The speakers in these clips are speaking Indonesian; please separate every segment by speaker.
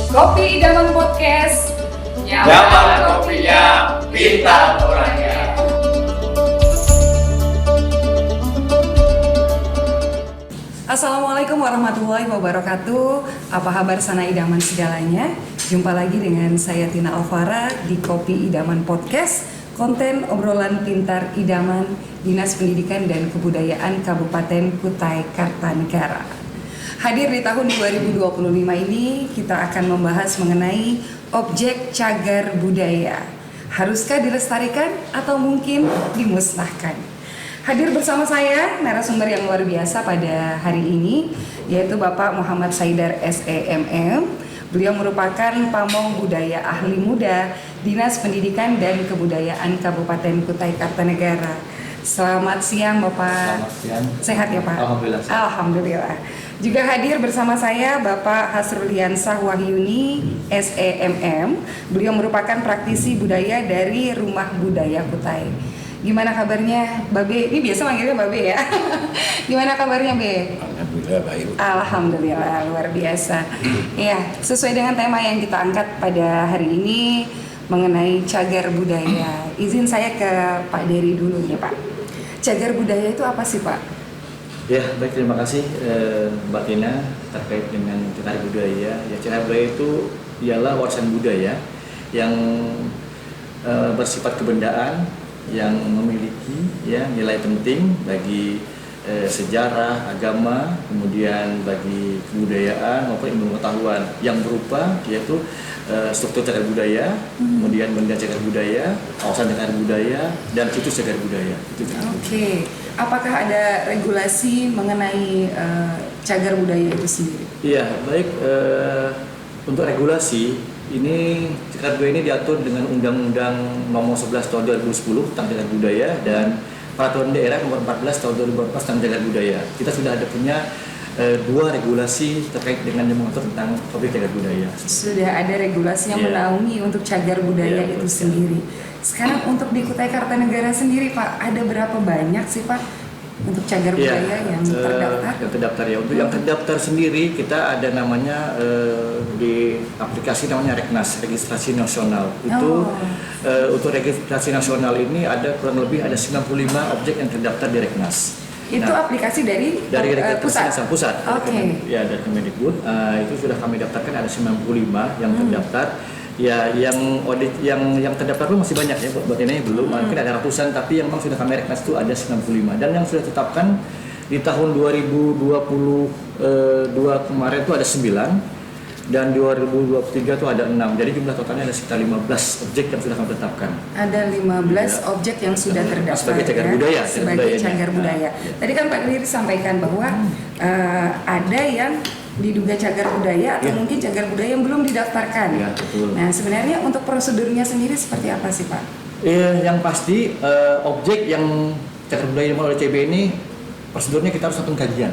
Speaker 1: Kopi Idaman Podcast.
Speaker 2: Nyaman kopinya, pintar orangnya.
Speaker 1: Assalamualaikum warahmatullahi wabarakatuh. Apa kabar sana idaman segalanya? Jumpa lagi dengan saya Tina Alvara di Kopi Idaman Podcast, konten obrolan pintar idaman Dinas Pendidikan dan Kebudayaan Kabupaten Kutai Kartanegara. Hadir di tahun 2025 ini kita akan membahas mengenai objek cagar budaya. Haruskah dilestarikan atau mungkin dimusnahkan? Hadir bersama saya narasumber yang luar biasa pada hari ini, yaitu Bapak Muhammad Saidar SEMM. Beliau merupakan pamong budaya ahli muda Dinas Pendidikan dan Kebudayaan Kabupaten Kutai Kartanegara. Selamat siang Bapak.
Speaker 2: Selamat siang.
Speaker 1: Sehat ya Pak?
Speaker 2: Alhamdulillah.
Speaker 1: Alhamdulillah. Juga hadir bersama saya Bapak Hasruliansah Wahyuni SEMM. Beliau merupakan praktisi budaya dari Rumah Budaya Kutai. Gimana kabarnya Babe? Ini biasa manggilnya Babe ya. Gimana kabarnya Be?
Speaker 3: Alhamdulillah baik.
Speaker 1: Alhamdulillah luar biasa. Ya, sesuai dengan tema yang kita angkat pada hari ini mengenai cagar budaya. Izin saya ke Pak Dery dulu ya Pak. Cagar budaya itu apa sih Pak?
Speaker 2: Ya, baik, terima kasih Mbak Tina terkait dengan cagar budaya. Ya, cagar budaya itu ialah warisan budaya yang bersifat kebendaan, yang memiliki ya nilai penting bagi sejarah, agama, kemudian bagi kebudayaan maupun ilmu pengetahuan yang berupa yaitu struktur cagar budaya, kemudian benda cagar budaya, kawasan cagar budaya, dan situs cagar budaya.
Speaker 1: Oke. Apakah ada regulasi mengenai cagar budaya itu sendiri?
Speaker 2: Iya, baik. Untuk regulasi ini cagar budaya ini diatur dengan Undang-Undang Nomor 11 Tahun 2010 tentang cagar budaya dan Peraturan Daerah Nomor 14 Tahun 2014 tentang cagar budaya. Kita sudah ada punya dua regulasi terkait dengan yang mengatur tentang topik cagar budaya.
Speaker 1: Sudah ada regulasi yang menaungi untuk cagar budaya itu sendiri. Sekarang untuk di Kutai Kartanegara sendiri Pak, ada berapa banyak sih Pak untuk cagar budaya yang terdaftar?
Speaker 2: Yang terdaftar ya. Untuk yang terdaftar sendiri kita ada namanya di aplikasi namanya Reknas, Registrasi Nasional. Itu untuk registrasi nasional ini ada kurang lebih ada 95 objek yang terdaftar di Reknas.
Speaker 1: Itu aplikasi dari pusat.
Speaker 2: Oke. Ya, dari Kemendikbud. Itu sudah kami daftarkan ada 95 yang terdaftar. Ya, yang audit yang terdaftar pun masih banyak ya, buat ini belum. Mungkin ada ratusan, tapi yang memang sudah kami reknas itu ada 95. Dan yang sudah ditetapkan di tahun 2022 kemarin itu ada 9 dan 2023 itu ada 6. Jadi jumlah totalnya ada sekitar 15 objek yang sudah kami tetapkan.
Speaker 1: Ada 15 objek yang sudah terdaftar
Speaker 2: sebagai cagar budaya.
Speaker 1: Sebagai cagar budaya. Tadi kan Pak Dery sampaikan bahwa ada yang diduga cagar budaya atau mungkin cagar budaya yang belum didaftarkan.
Speaker 2: Ya, betul.
Speaker 1: Nah, sebenarnya untuk prosedurnya sendiri seperti apa sih Pak?
Speaker 2: Yang pasti objek yang cagar budaya oleh CB ini prosedurnya kita harus lakukan kajian.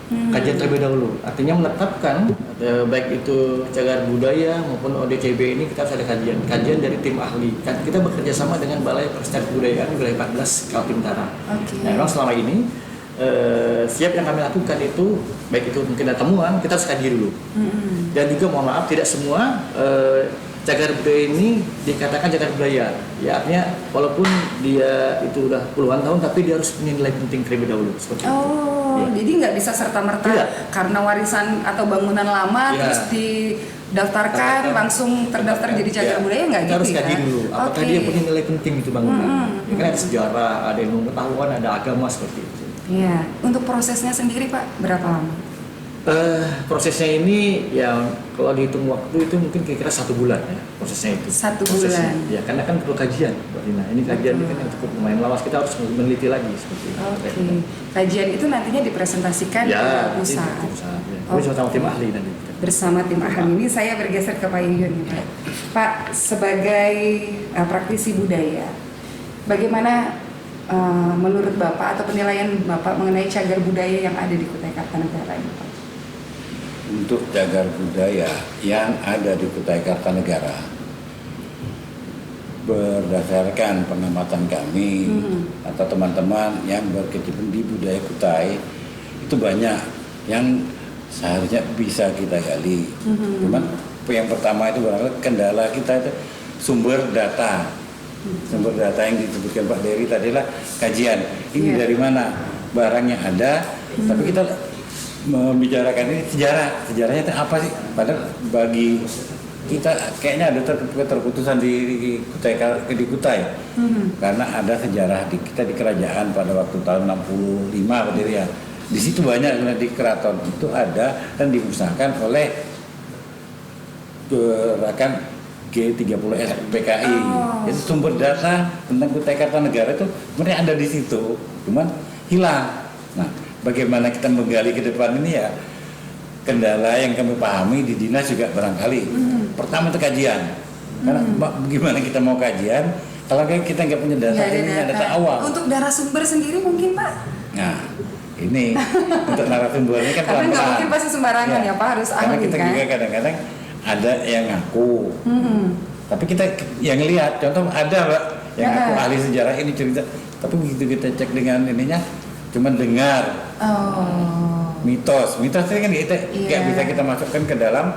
Speaker 2: Kajian terlebih dahulu. Artinya menetapkan baik itu cagar budaya maupun ODCB ini kita harus ada kajian dari tim ahli. Kita bekerja sama dengan Balai Pelestarian Kebudayaan wilayah 14 Kaltim Utara. Nah, memang selama ini siap yang kami lakukan itu baik itu mungkin ada temuan kita harus kaji dulu. Dan juga mohon maaf tidak semua cagar budaya ini dikatakan cagar budaya. Ya, artinya walaupun dia itu udah puluhan tahun tapi dia harus punya nilai penting terlebih dahulu seperti itu.
Speaker 1: Jadi nggak bisa serta-merta karena warisan atau bangunan lama terus didaftarkan langsung terdaftar jadi cagar budaya, nggak gitu ya?
Speaker 2: Harus kaji dulu apakah dia punya nilai penting itu bangunan. Ya, kan ada sejarah, ada ilmu pengetahuan, ada agama seperti itu.
Speaker 1: Iya. Untuk prosesnya sendiri Pak berapa lama?
Speaker 2: Prosesnya ini ya kalau dihitung waktu itu mungkin kira-kira 1 bulan ya prosesnya itu.
Speaker 1: 1 bulan.
Speaker 2: Ya, karena kan perlu kajian, Mbak Dina. Ini kajian ini kan cukup lumayan lama, kita harus meneliti lagi seperti itu.
Speaker 1: Oke. Kajian itu nantinya dipresentasikan ke pusat.
Speaker 2: Bersama tim ahli nanti.
Speaker 1: Bersama tim ahli ini saya bergeser ke Pak Yuyun. Pak, sebagai praktisi budaya, bagaimana menurut Bapak atau penilaian Bapak mengenai cagar budaya yang ada di Kutai Kartanegara ini Pak?
Speaker 3: Untuk cagar budaya yang ada di Kutai Kartanegara, berdasarkan pengamatan kami atau teman-teman yang berkecimpung di budaya Kutai, itu banyak yang seharusnya bisa kita gali. Cuman yang pertama itu barangkali kendala kita itu sumber data. Sumber data yang disebutkan Pak Dery tadi lah kajian. Ini dari mana barangnya ada, tapi kita membicarakan ini sejarahnya itu apa sih? Padahal bagi kita kayaknya ada keterputusan di Kutai. Karena ada sejarah kita di kerajaan pada waktu tahun 65 Pak Dery ya. Di situ banyak di keraton itu ada dan dimusnahkan oleh gerakan G30S PKI. Itu sumber data tentang Kutai Kartanegara itu sebenarnya ada di situ, cuman hilang. Nah, bagaimana kita menggali ke depan ini ya kendala yang kami pahami di dinas juga barangkali. Pertama itu kajian. Karena bagaimana kita mau kajian kalau kita nggak punya data, data awal.
Speaker 1: Untuk narasumber sendiri mungkin Pak?
Speaker 3: Nah, ini untuk narasumbernya kan
Speaker 1: karena nggak mungkin pasti sembarangan ya Pak, harus
Speaker 3: karena
Speaker 1: ahli
Speaker 3: kita
Speaker 1: kan?
Speaker 3: juga kadang-kadang ada yang ngaku, tapi kita yang lihat, contoh ada Mbak yang ngaku ahli sejarah ini cerita, tapi begitu kita cek dengan ininya, cuma dengar mitos ini kan kita nggak bisa kita masukkan ke dalam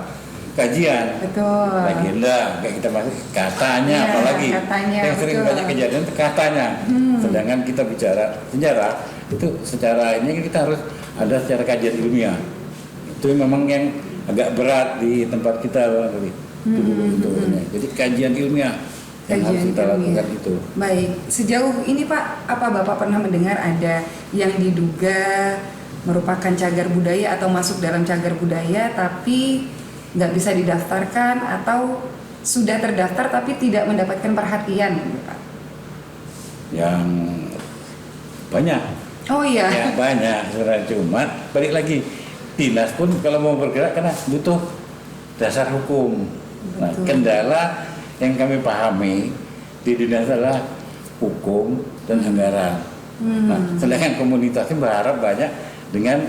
Speaker 3: kajian.
Speaker 1: Betul.
Speaker 3: Legenda nggak kita masuk katanya, apalagi yang sering banyak kejadian itu katanya. Sedangkan kita bicara sejarah itu secara ini kita harus ada secara kajian ilmiah. Itu memang yang agak berat di tempat kita barangkali. Itu dulu untuknya. Jadi kajian ilmiah yang harus kita lakukan itu.
Speaker 1: Baik, sejauh ini Pak, apa Bapak pernah mendengar ada yang diduga merupakan cagar budaya atau masuk dalam cagar budaya tapi nggak bisa didaftarkan atau sudah terdaftar tapi tidak mendapatkan perhatian, Pak?
Speaker 3: Yang banyak.
Speaker 1: Oh iya.
Speaker 3: Ya banyak sebenarnya, cuma balik lagi dinas pun kalau mau bergerak karena butuh dasar hukum. Nah, kendala yang kami pahami di dinas adalah hukum dan anggaran. Nah, sedangkan komunitasnya berharap banyak dengan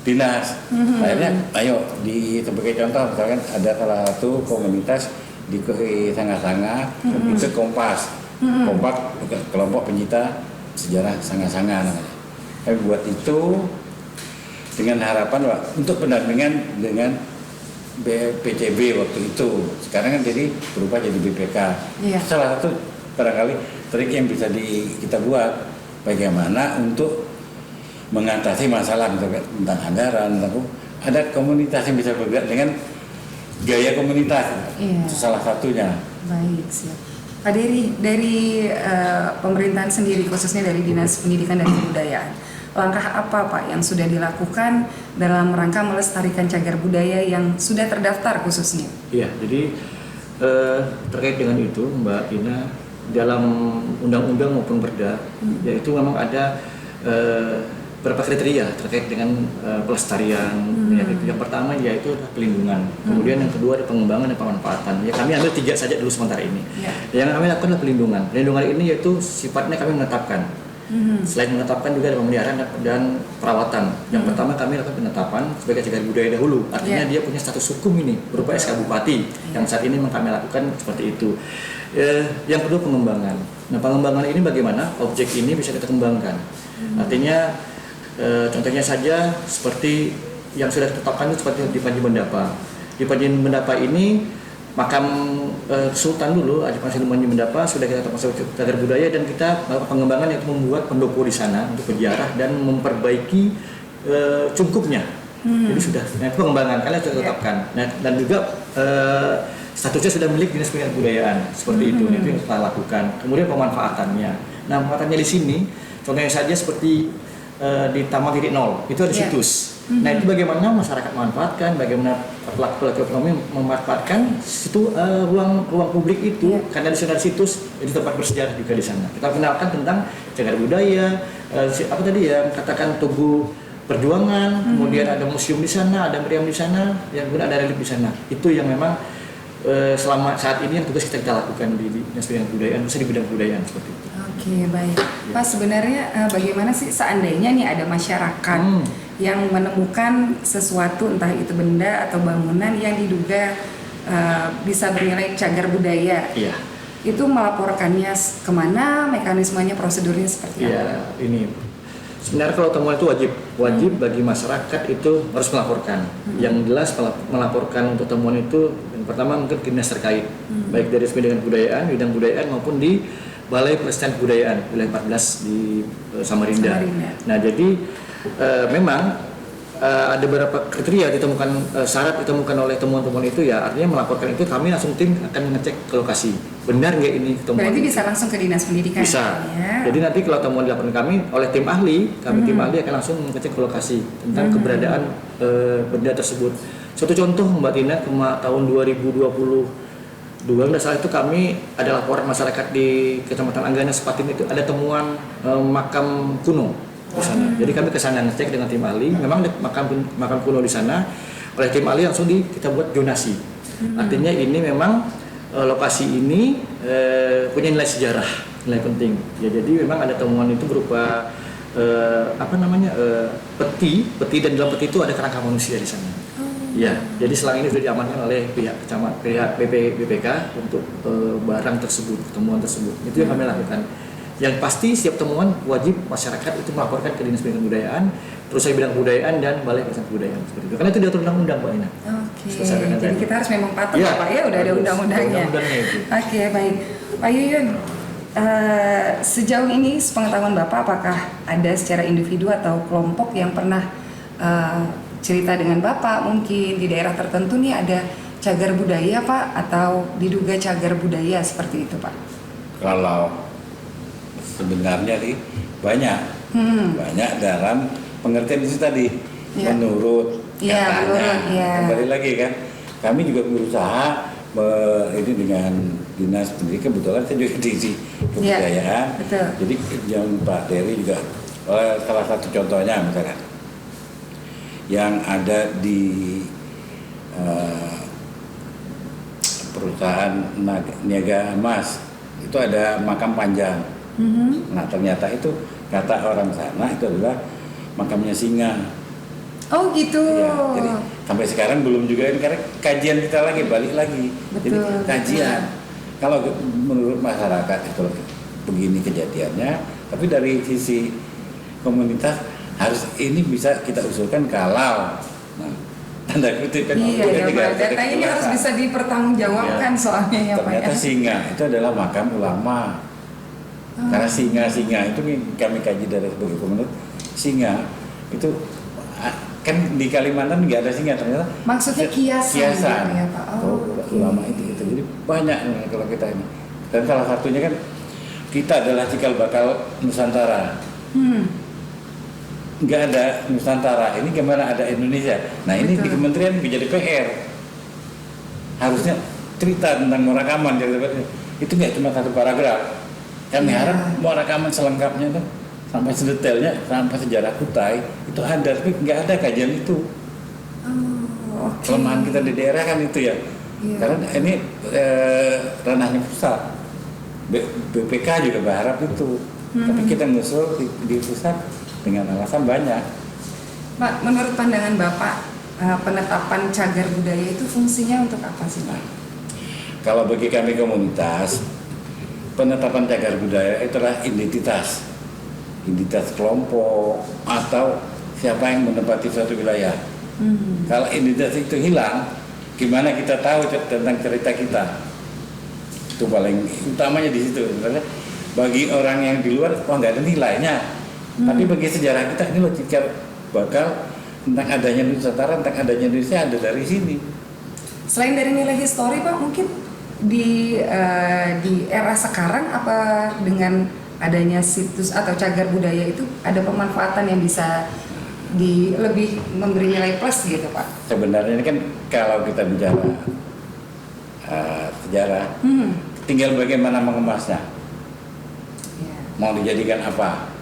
Speaker 3: dinas. Akhirnya, ayo sebagai contoh misalkan ada salah satu komunitas di Sanga-Sanga itu Kompas, kelompok penyita sejarah Sanga-Sanga namanya. Kami buat itu dengan harapan untuk pendampingan dengan PCB waktu itu. Sekarang kan jadi berubah jadi BPK. Salah satu barangkali trik yang bisa kita buat bagaimana untuk mengatasi masalah tentang anggaran, ada komunitas yang bisa bergerak dengan gaya komunitas. Salah satunya.
Speaker 1: Baik, siap. Pak Dery, dari pemerintahan sendiri khususnya dari Dinas Pendidikan dan Kebudayaan, langkah apa Pak yang sudah dilakukan dalam rangka melestarikan cagar budaya yang sudah terdaftar khususnya?
Speaker 2: Iya, jadi terkait dengan itu Mbak Ina, dalam undang-undang maupun perda, yaitu memang ada beberapa kriteria terkait dengan pelestarian. Yang pertama yaitu pelindungan, kemudian yang kedua ada pengembangan dan pemanfaatan. Ya, kami ambil 3 saja dulu sementara ini. Yang kami lakukan adalah pelindungan. Pelindungan ini yaitu sifatnya kami menetapkan. Selain menetapkan juga ada pemeliharaan dan perawatan. Yang pertama kami lakukan penetapan sebagai cagar budaya dahulu. Artinya dia punya status hukum ini berupa SK Bupati. Yang saat ini kami lakukan seperti itu. Yang kedua pengembangan. Nah, pengembangan ini bagaimana objek ini bisa kita kembangkan. Artinya contohnya saja seperti yang sudah ditetapkan itu seperti di Panji Mendapa. Di Panji Mendapa ini makam Sultan dulu, Aji Panji Mendapa sudah kita masuk cagar budaya dan kita melakukan pengembangan yaitu membuat pendopo di sana untuk berziarah dan memperbaiki cungkupnya. Jadi sudah, nah itu pengembangan kalian sudah tetapkan. Nah, dan juga statusnya sudah milik Dinas Pendidikan Kebudayaan seperti itu yang kita lakukan. Kemudian pemanfaatannya. Nah, pemanfaatannya di sini contohnya saja seperti di Taman Titik Nol itu ada situs. Nah, itu bagaimana masyarakat memanfaatkan, bagaimana pelaku ekonomi memanfaatkan situ ruang publik itu karena di sana ada situs, itu tempat bersejarah juga di sana. Kita kenalkan tentang cagar budaya, apa tadi ya katakan Tugu Perjuangan, kemudian ada museum di sana, ada meriam di sana, yang kemudian ada relief di sana. Itu yang memang selama saat ini yang tugas kita lakukan di Dinas Pendidikan Kebudayaan, khususnya di bidang kebudayaan seperti itu.
Speaker 1: Oke, baik. Pak, sebenarnya bagaimana sih seandainya nih ada masyarakat yang menemukan sesuatu, entah itu benda atau bangunan yang diduga bisa bernilai cagar budaya? Itu melaporkannya kemana, mekanismenya, prosedurnya seperti apa?
Speaker 2: Ini Sebenarnya kalau temuan itu wajib bagi masyarakat itu harus melaporkan. Yang jelas melaporkan untuk temuan itu yang pertama mungkin ke dinas terkait, baik dari bidang kebudayaan maupun di Balai Pelestarian Kebudayaan wilayah 14 di Samarinda. Nah jadi memang ada beberapa kriteria ditemukan, syarat ditemukan oleh temuan-temuan itu ya, artinya melaporkan itu kami langsung tim akan mengecek ke lokasi benar nggak ini temuan.
Speaker 1: Berarti
Speaker 2: itu
Speaker 1: bisa langsung ke dinas pendidikan.
Speaker 2: Bisa
Speaker 1: Ya.
Speaker 2: Jadi nanti kalau temuan dilaporkan kami oleh tim ahli akan langsung mengecek ke lokasi tentang keberadaan benda tersebut. Suatu contoh Mbak Tina, tahun 2022 nggak salah itu kami ada laporan masyarakat di Kecamatan Anggana Sepatin itu ada temuan makam kuno di sana. Jadi kami ke sana ngecek dengan tim ahli, memang ada makam kuno di sana. Oleh tim ahli langsung kita buat zonasi. Artinya ini memang lokasi ini punya nilai sejarah, nilai penting. Ya jadi memang ada temuan itu berupa peti dan dalam peti itu ada kerangka manusia di sana. Ya, jadi selang ini sudah diamankan oleh pihak BPK untuk barang tersebut, temuan tersebut. Itu yang kami lakukan. Yang pasti setiap temuan wajib masyarakat itu melaporkan ke Dinas Pendidikan Kebudayaan, terus saya bidang kebudayaan dan Balai Pelestarian Kebudayaan seperti itu. Karena itu diatur undang-undang Pak Ina.
Speaker 1: Oke. Jadi kita harus memang patuh Pak ya, udah ada undang-undangnya. Oke, baik. Pak Yuyun, sejauh ini sepengetahuan Bapak apakah ada secara individu atau kelompok yang pernah cerita dengan Bapak mungkin di daerah tertentu nih ada cagar budaya Pak, atau diduga cagar budaya seperti itu Pak?
Speaker 3: Kalau sebenarnya sih banyak dalam pengertian itu tadi menurut katanya. Kembali lagi kan, kami juga berusaha ini dengan dinas pendidikan, kebetulan saya juga di kebudayaan. Jadi yang Pak Dery juga salah satu contohnya misalkan yang ada di perusahaan Niaga Emas itu ada makam panjang. Nah ternyata itu kata orang sana itu adalah makamnya singa.
Speaker 1: Oh gitu.
Speaker 3: Ya, jadi sampai sekarang belum juga ini karena kajian kita lagi balik lagi. Jadi kajian. Kalau menurut masyarakat itu begini kejadiannya, tapi dari sisi komunitas harus ini bisa kita usulkan kalau tanda kutip kan
Speaker 1: data ini harus bisa dipertanggungjawabkan soalnya ya Pak.
Speaker 3: Ternyata singa itu adalah makam ulama. Karena singa itu kami kaji dari sebagai komunitas, singa itu kan di Kalimantan nggak ada singa, ternyata
Speaker 1: maksudnya kiasan gitu ya Pak.
Speaker 3: Ulama itu gitu. Jadi banyak kalau kita ini, dan salah satunya kan kita adalah cikal bakal Nusantara. Nggak ada Nusantara, ini gimana ada Indonesia. Nah ini di kementerian menjadi PR, harusnya cerita tentang Morakaman. Itu nggak cuma satu paragraf. Kami harap Morakaman selengkapnya tuh sampai sedetailnya, sampai sejarah Kutai itu ada, tapi nggak ada kajian itu. Kelemahan kita di daerah kan itu ya. Karena ini ranahnya pusat. BPK juga berharap itu, tapi kita ngusul di pusat dengan alasan banyak.
Speaker 1: Pak, menurut pandangan Bapak, penetapan cagar budaya itu fungsinya untuk apa sih Pak?
Speaker 3: Kalau bagi kami komunitas, penetapan cagar budaya itulah identitas kelompok atau siapa yang menempati suatu wilayah. Kalau identitas itu hilang, gimana kita tahu tentang cerita kita? Itu paling utamanya di situ. Sebenarnya bagi orang yang di luar, nggak ada nilainya. Tapi bagi sejarah kita ini loh cikal bakal tentang adanya Nusantara, tentang adanya Indonesia ada dari sini.
Speaker 1: Selain dari nilai histori Pak, mungkin di era sekarang apa dengan adanya situs atau cagar budaya itu ada pemanfaatan yang bisa lebih memberi nilai plus gitu Pak?
Speaker 3: Sebenarnya ini kan kalau kita bicara sejarah, tinggal bagaimana mengemasnya. Mau dijadikan apa?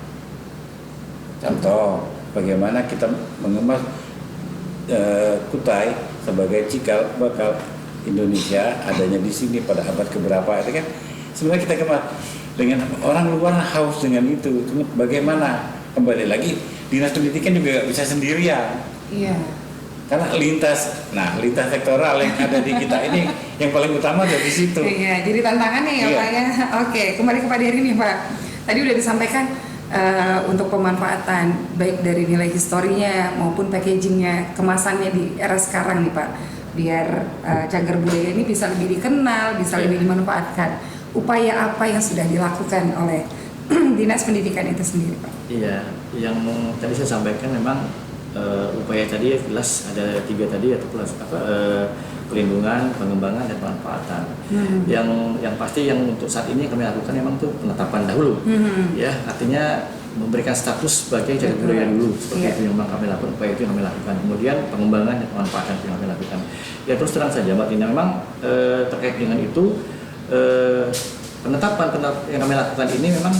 Speaker 3: Contoh, bagaimana kita mengemas Kutai sebagai cikal bakal Indonesia adanya di sini pada abad keberapa itu kan sebenarnya kita kemas dengan orang luar haus dengan itu. Cuma bagaimana kembali lagi dinas pendidikan juga gak bisa sendirian.
Speaker 1: Iya.
Speaker 3: Karena lintas sektoral yang ada di kita ini yang paling utama dari situ.
Speaker 1: Iya, jadi tantangannya ya Pak ya. Oke, kembali ke Pak Dery nih Pak. Tadi udah disampaikan untuk pemanfaatan baik dari nilai historinya maupun packagingnya, kemasannya di era sekarang nih Pak, biar cagar budaya ini bisa lebih dikenal, bisa lebih dimanfaatkan. Upaya apa yang sudah dilakukan oleh Dinas Pendidikan itu sendiri Pak?
Speaker 2: Iya, yang tadi saya sampaikan memang upaya tadi jelas ada 3 tadi, atau pelindungan, pengembangan, dan pemanfaatan. Yang pasti yang untuk saat ini kami lakukan memang tuh penetapan dahulu, ya artinya memberikan status sebagai cagar budaya dulu, seperti itu yang memang kami lakukan, upaya itu yang kami lakukan. Kemudian pengembangan dan pemanfaatan yang kami lakukan. Ya terus terang saja Mbak Tina, memang terkait dengan itu penetapan yang kami lakukan ini memang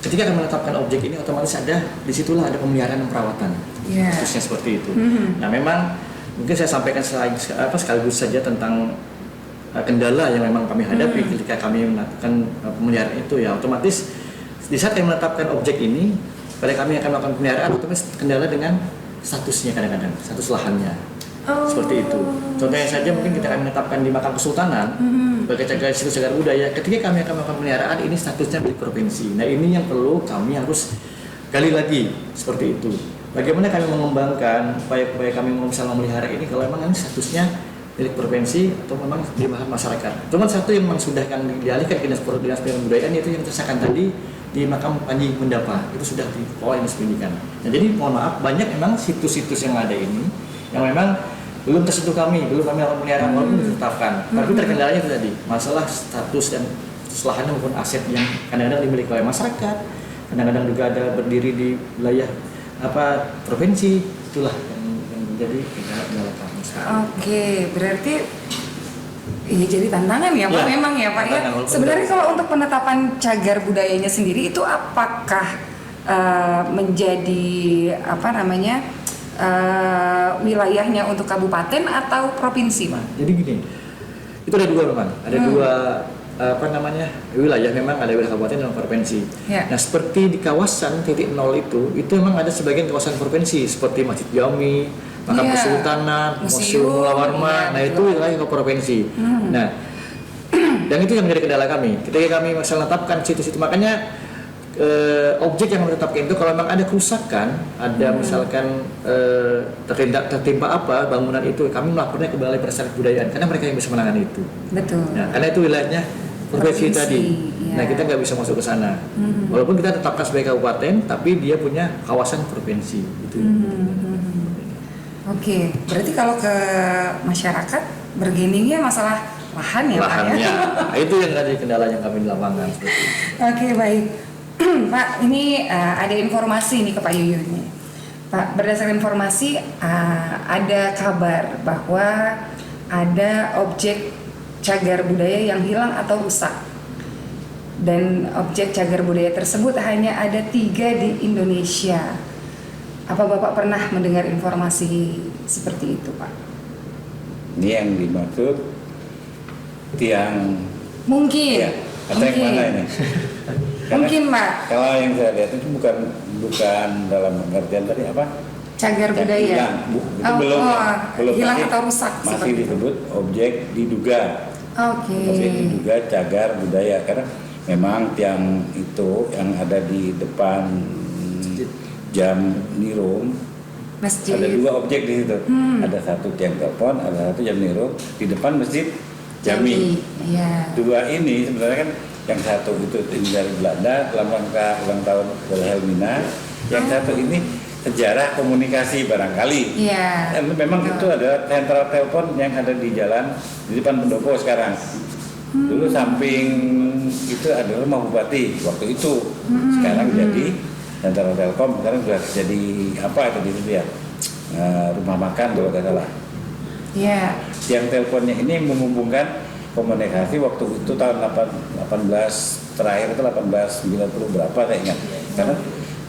Speaker 2: ketika kami menetapkan objek ini otomatis disitulah ada pemeliharaan dan perawatan, khususnya seperti itu. Nah memang mungkin saya sampaikan sekaligus saja tentang kendala yang memang kami hadapi ketika kami melakukan pemeliharaan itu, ya otomatis di saat kami menetapkan objek ini, pada kami akan melakukan pemeliharaan, otomatis kendala dengan statusnya, kadang-kadang status lahannya. Seperti itu. Contohnya saja mungkin kita akan menetapkan di Makam Kesultanan sebagai situs cagar budaya. Ketika kami akan melakukan pemeliharaan, ini statusnya milik provinsi. Nah ini yang perlu kami harus gali lagi, seperti itu. Bagaimana kami mengembangkan upaya kami misalnya memelihara ini kalau memang ini statusnya milik provinsi atau memang di masyarakat. Cuma satu yang memang sudah kan dialihkan ke Dinas Kebudayaan, yaitu yang tersahkan tadi di Makam Panji Mendapa, itu sudah dikelola Dinas Pendidikan. Nah, jadi mohon maaf, banyak memang situs-situs yang ada ini yang memang belum tersentuh belum kami lakukan pemeliharaan walaupun ditetapkan. Tapi terkendalanya itu tadi, masalah status dan lahan maupun aset yang kadang-kadang dimiliki oleh masyarakat, kadang-kadang juga ada berdiri di wilayah provinsi, itulah yang menjadi kendala kami sekarang.
Speaker 1: Oke, berarti ini jadi tantangan ya Pak, memang ya Pak ya. Sebenarnya kalau untuk penetapan cagar budayanya sendiri itu apakah menjadi wilayahnya untuk kabupaten atau provinsi Pak?
Speaker 2: Jadi gini, itu ada 2 memang, ada 2 wilayah, memang ada wilayah kabupaten dan provinsi. Nah seperti di kawasan titik 0 itu memang ada sebagian kawasan provinsi seperti Masjid Jami, Makam Kesultanan, Museum Mula Warman, nah itu wilayah ke provinsi. Nah, dan itu yang menjadi kendala kami. Ketika kami menetapkan situs itu, makanya objek yang menetapkan itu kalau memang ada kerusakan, ada misalkan tertimpa bangunan itu, kami melapornya ke Balai Pelestarian Kebudayaan karena mereka yang bisa menangani itu.
Speaker 1: Betul.
Speaker 2: Nah, karena itu wilayahnya provinsi tadi. Nah, kita nggak bisa masuk ke sana. Walaupun kita tetapkan sebagai kabupaten, tapi dia punya kawasan provinsi. Itu.
Speaker 1: Oke, berarti kalau ke masyarakat bergeningnya masalah lahan ya Pak ya?
Speaker 2: Nah, itu yang tadi kendala yang kami di lapangan.
Speaker 1: Oke, baik. Pak, ini ada informasi nih ke Pak Yuyun nih. Pak, berdasarkan informasi ada kabar bahwa ada objek cagar budaya yang hilang atau rusak. Dan objek cagar budaya tersebut hanya ada 3 di Indonesia. Apa Bapak pernah mendengar informasi seperti itu, Pak?
Speaker 3: Ini yang dimaksud tiang
Speaker 1: mungkin.
Speaker 3: Ya, atau yang mana ini?
Speaker 1: Mungkin, Pak.
Speaker 3: Kalau yang saya lihat itu bukan dalam pengertian tadi apa?
Speaker 1: Cagar budaya.
Speaker 3: Hilang, itu belum
Speaker 1: hilang
Speaker 3: masih,
Speaker 1: atau rusak.
Speaker 3: Masih disebut objek diduga. Objek diduga cagar budaya karena memang tiang itu yang ada di depan Jam Nirum.
Speaker 1: Masjid.
Speaker 3: Ada 2 objek di situ. Ada satu tiang telepon, ada satu Jam Nirum di depan Masjid Jami.
Speaker 1: Ya.
Speaker 3: 2 ini sebenarnya kan yang satu itu dari Belanda dalam rangka ulang tahun Wilhelmina, yang satu ini sejarah komunikasi barangkali.
Speaker 1: Iya.
Speaker 3: Memang itu ada sentral telepon yang ada di jalan di depan Pendopo sekarang. Dulu samping itu ada rumah bupati waktu itu. Sekarang jadi sentral Telkom, sekarang sudah jadi apa itu di situ ya? Rumah makan kalau tidak salah.
Speaker 1: Iya.
Speaker 3: Tiang teleponnya ini menghubungkan komunikasi waktu itu tahun 18 terakhir itu 1890 berapa saya ingat. Karena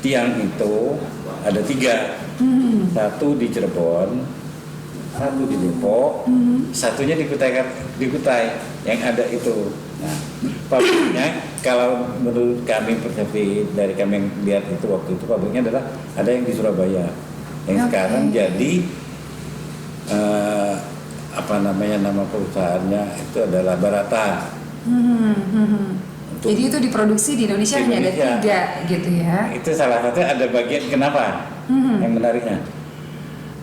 Speaker 3: tiang itu ada 3, satu di Cirebon, satu di Depok, satunya di Kutai yang ada itu. Nah, pabriknya kalau menurut kami persepsi dari kami yang lihat itu waktu itu pabriknya adalah ada yang di Surabaya, yang sekarang jadi nama perusahaannya itu adalah Barata.
Speaker 1: Jadi itu diproduksi di Indonesia hanya ada 3 gitu ya?
Speaker 3: Itu salah satu ada bagian kenapa yang menariknya.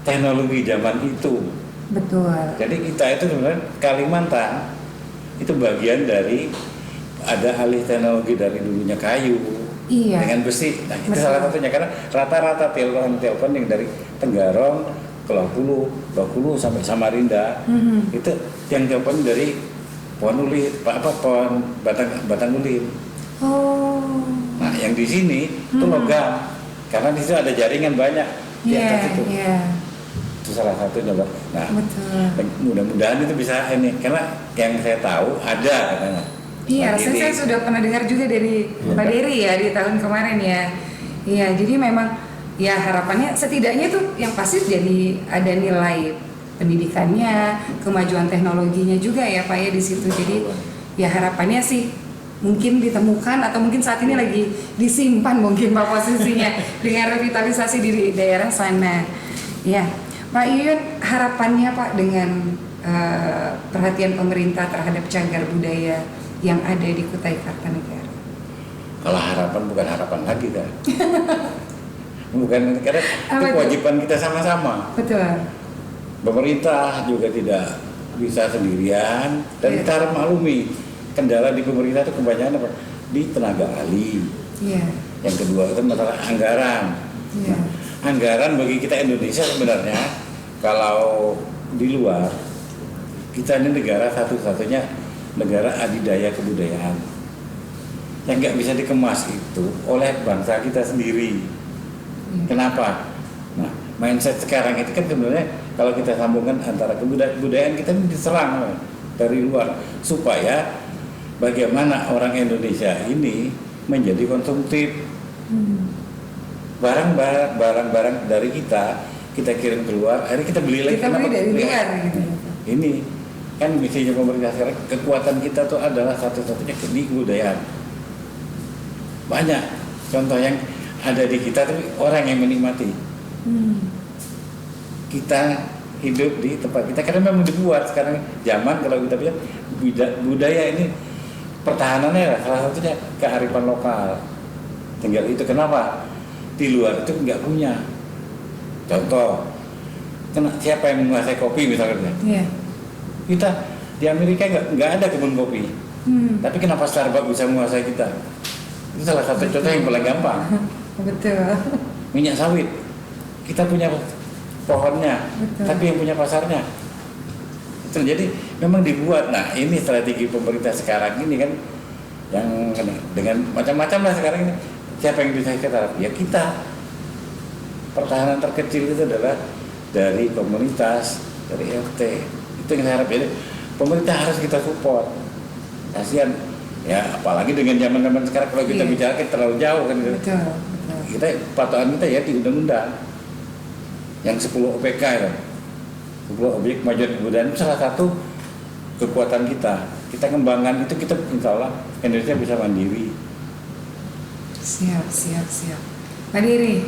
Speaker 3: Teknologi zaman itu.
Speaker 1: Betul.
Speaker 3: Jadi kita itu sebenarnya Kalimantan itu bagian dari ada alih teknologi dari dulunya kayu dengan besi. Nah itu salah satunya karena rata-rata telepon yang dari Tenggarong, Bengkulu sampai Samarinda itu yang telepon dari pohon ulin, pohon batang ulin.
Speaker 1: Oh.
Speaker 3: Nah yang di sini itu logam karena di situ ada jaringan banyak di atas itu. Itu salah satunya, Mbak. Nah, mudah-mudahan itu bisa ini karena yang saya tahu ada katanya.
Speaker 1: Iya, rasanya saya sudah pernah dengar juga dari Pak Dery ya di tahun kemarin ya. Iya, jadi memang ya harapannya setidaknya tuh yang pasti jadi ada nilai pendidikannya, kemajuan teknologinya juga ya Pak ya di situ. Jadi ya harapannya sih mungkin ditemukan atau mungkin saat ini lagi disimpan mungkin Pak posisinya dengan revitalisasi di daerah sana. Ya, Pak Yuyun, harapannya Pak dengan perhatian pemerintah terhadap cagar budaya yang ada di Kutai Kartanegara.
Speaker 3: Kalau harapan bukan harapan lagi kan? Bukan, karena itu kewajiban kita sama-sama.
Speaker 1: Betul.
Speaker 3: Pemerintah juga tidak bisa sendirian dan kita harus maklumi kendala di pemerintah itu kebanyakan apa? Di tenaga ahli. Yang kedua itu masalah anggaran. Nah, anggaran bagi kita Indonesia sebenarnya kalau di luar kita ini negara satu-satunya negara adidaya kebudayaan yang nggak bisa dikemas itu oleh bangsa kita sendiri. Kenapa? Nah, mindset sekarang itu kan sebenarnya kalau kita sambungkan antara kebudayaan kita ini diserang dari luar supaya bagaimana orang Indonesia ini menjadi konsumtif. Barang-barang dari kita kirim keluar, akhirnya kita beli lagi.
Speaker 1: Kita beli dari luar gitu.
Speaker 3: Ini kan misinya pemerintah sekarang, kekuatan kita tuh adalah satu-satunya di kebudayaan. Banyak contoh yang ada di kita tapi orang yang menikmati. Kita hidup di tempat kita karena memang dibuat sekarang zaman kalau kita bilang budaya ini pertahanannya salah satunya kearifan lokal. Tinggal itu kenapa di luar itu nggak punya. Contoh, siapa yang menguasai kopi misalnya? Kita di Amerika nggak ada kebun kopi, tapi kenapa Starbucks bisa menguasai kita? Itu salah satu contoh yang paling gampang.
Speaker 1: Betul.
Speaker 3: Minyak sawit, kita punya pohonnya, tapi yang punya pasarnya. Itu jadi memang dibuat. Nah ini strategi pemerintah sekarang ini kan, yang dengan macam-macam lah sekarang ini. Siapa yang bisa kita? Ya kita. Pertahanan terkecil itu adalah dari komunitas, dari RT. Itu yang saya harap. Jadi pemerintah harus kita support. Kasihan ya, apalagi dengan zaman-zaman sekarang kalau kita bicara kan terlalu jauh kan.
Speaker 1: Betul.
Speaker 3: Kita patokan kita ya di undang-undang yang 10 OPK itu. 10 objek kemajuan kebudayaan itu salah satu kekuatan kita. Kita kembangkan itu, kita insya Allah Indonesia bisa mandiri.
Speaker 1: Siap. Pak Dery,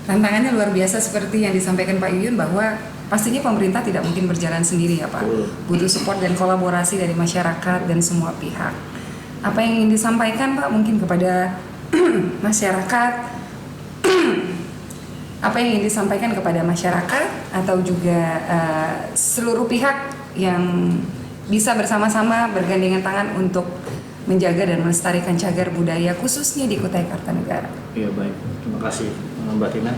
Speaker 1: tantangannya luar biasa seperti yang disampaikan Pak Yuyun bahwa pastinya pemerintah tidak mungkin berjalan sendiri ya Pak. Butuh support dan kolaborasi dari masyarakat dan semua pihak. Apa yang ingin disampaikan Pak mungkin kepada masyarakat? Apa yang ingin disampaikan kepada masyarakat atau juga seluruh pihak yang bisa bersama-sama bergandengan tangan untuk menjaga dan melestarikan cagar budaya khususnya di Kutai Kartanegara?
Speaker 2: Iya baik, terima kasih Mbak Tina.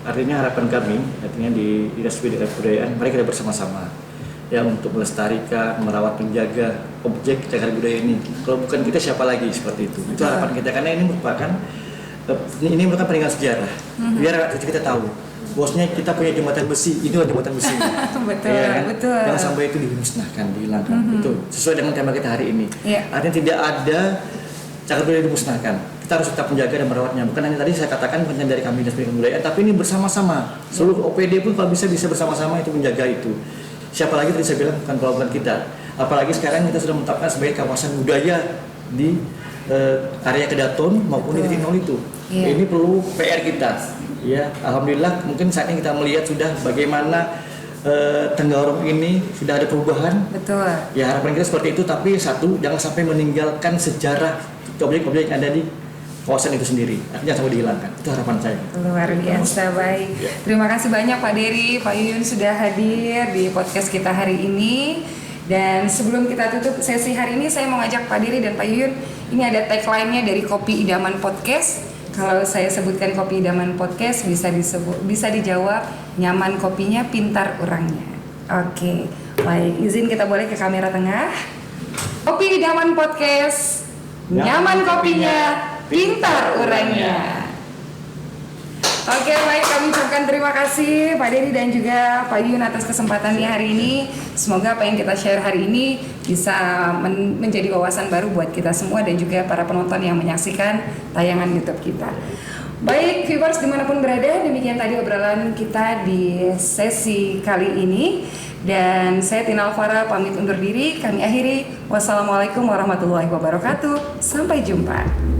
Speaker 2: Artinya harapan kami, artinya di Dinas Pendidikan Kebudayaan, mari kita bersama-sama ya untuk melestarikan, merawat, menjaga objek cagar budaya ini. Kalau bukan kita siapa lagi seperti itu? Itu harapan kita karena ini merupakan peninggalan sejarah. Biar kita tahu, bosnya kita punya jembatan besi, ini adalah jembatan besi.
Speaker 1: Betul,
Speaker 2: ya, kan?
Speaker 1: betul.
Speaker 2: Jangan sampai itu dimusnahkan, dihilangkan. Itu sesuai dengan tema kita hari ini.
Speaker 1: Yeah.
Speaker 2: Artinya tidak ada cagar budaya dimusnahkan. Kita harus tetap menjaga dan merawatnya. Bukan hanya tadi saya katakan bukan dari kami Dinas Pendidikan Kebudayaan, tapi ini bersama-sama. Seluruh OPD pun kalau bisa bersama-sama itu menjaga itu. Siapa lagi tadi saya bilang bukan kelompok kita. Apalagi sekarang kita sudah menetapkan sebagai kawasan budaya di area Kedaton maupun di titik nol itu. Yeah. Ini perlu PR kita. Ya, alhamdulillah mungkin saat ini kita melihat sudah bagaimana Tenggorok ini sudah ada perubahan.
Speaker 1: Betul.
Speaker 2: Ya harapan kita seperti itu, tapi satu, jangan sampai meninggalkan sejarah objek-objek yang ada di kawasan itu sendiri. Artinya sampai dihilangkan. Itu harapan saya.
Speaker 1: Luar biasa, baik.
Speaker 2: Ya.
Speaker 1: Terima kasih banyak Pak Dery, Pak Yuyun sudah hadir di podcast kita hari ini. Dan sebelum kita tutup sesi hari ini, saya mau ngajak Pak Dery dan Pak Yuyun, ini ada tagline-nya dari Kopi Idaman Podcast. Kalau saya sebutkan Kopi Idaman Podcast, bisa dijawab nyaman kopinya, pintar orangnya. Oke, baik. Izin kita boleh ke kamera tengah. Kopi Idaman Podcast, nyaman kopinya, pintar orangnya. Oke, baik, kami ucapkan terima kasih Pak Dery dan juga Pak Yuyun atas kesempatannya hari ini. Semoga apa yang kita share hari ini bisa menjadi wawasan baru buat kita semua dan juga para penonton yang menyaksikan tayangan YouTube kita. Baik, viewers dimanapun berada, demikian tadi obrolan kita di sesi kali ini. Dan saya Tina Alvara pamit undur diri, kami akhiri. Wassalamualaikum warahmatullahi wabarakatuh. Sampai jumpa.